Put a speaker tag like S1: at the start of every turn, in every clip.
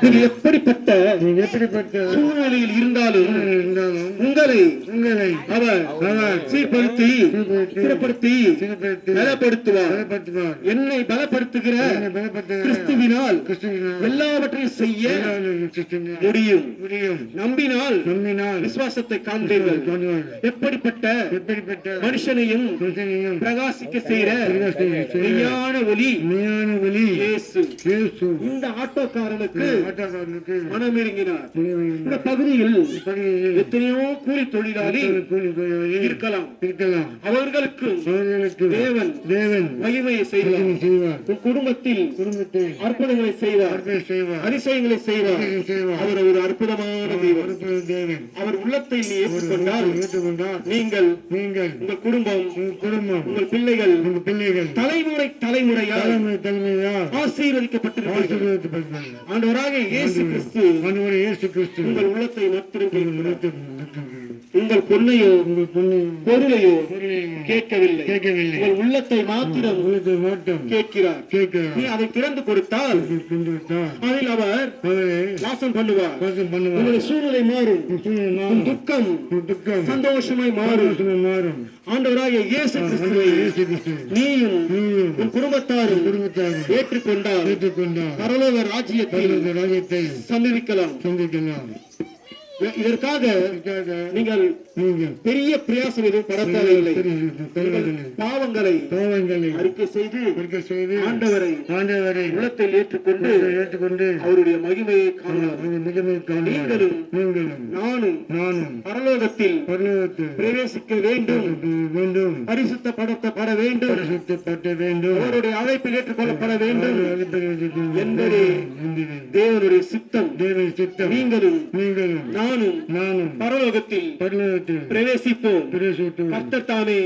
S1: நீங்க எப்படிப்பட்ட சூழ்நிலையில் இருந்தாலும் உங்களை அவர் சீர்படுத்தி ஸ்திரப்படுத்தி பலப்படுத்துவார். என்னை பலப்படுத்துகிற கிறிஸ்துவினால் எல்லாவற்றையும் செய்ய முடியும். நம்பினால் விசுவாசத்தை காண்பீர்கள். எப்படிப்பட்ட மனுஷனையும் பிரகாசிக்க செய்கிற மெய்யான ஒளி இயேசு. இந்த ஆட்டோக்காரனுக்கு மனம் இறங்கினார். இந்த பகுதியில் எத்தனையோ கூலி தொழிலாளி இருக்கலாம். அவர்களுக்கு தேவன் மகிமையை செய்வார். உன் குடும்பத்தில் அற்புதங்களை செய்வார், அதிசயங்களை செய்வார். அவர் ஒரு அற்புதமான தேவன். அவர் உள்ளத்தை நீ ஏற்றுக்கொண்டால் நீங்கள் உங்கள் குடும்பம் உங்கள் பிள்ளைகள் தலைமுறையால் ஆசீர்வதிக்கப்பட்டிருக்கிறார்கள். ஆண்டவராக இயேசு கிறிஸ்து உங்கள் உள்ளத்தை மாற்றிருக்கிறார். உங்கள் பொன்னையோ பொருளையோ கேட்கவில்லை, உங்கள் உள்ளத்தை மாத்திரம் கேட்கிறார். நீ அதை திறந்து கொடுத்தால் அதில் அவர் வாசம் பண்ணுவார். உங்களுடைய சூழ்நிலை மாறும், துக்கம் சந்தோஷமாய் மாறும். ஆண்டவராக இயேசு கிறிஸ்துவை நீயும் உன் குடும்பத்தாரும் ஏற்றுக்கொண்டால் பரலோக ராஜ்யத்தை சந்திக்கலாம். இதற்காக நீங்கள் பெரிய பிரயாசம் எதுவும் படத்தவில்லை. பாவங்களை அறிக்கை செய்து ஆண்டவரை உள்ளத்தில் ஏற்றுக்கொண்டு அவருடைய மகிமையை காணலாம். நீங்களும் நானும் பரலோகத்தில் பிரவேசிக்க வேண்டும், பரிசுத்தப்பட வேண்டும், அவருடைய அழைப்பில் ஏற்றுக்கொள்ளப்பட வேண்டும் என்பதே தேவனுடைய சித்தம். நீங்களும் நானும் பரலோகத்தில் பிரவேசிப்போம். கர்த்தர் தாமே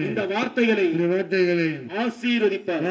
S1: இந்த வார்த்தைகளை ஆசீர்வதிப்பார்.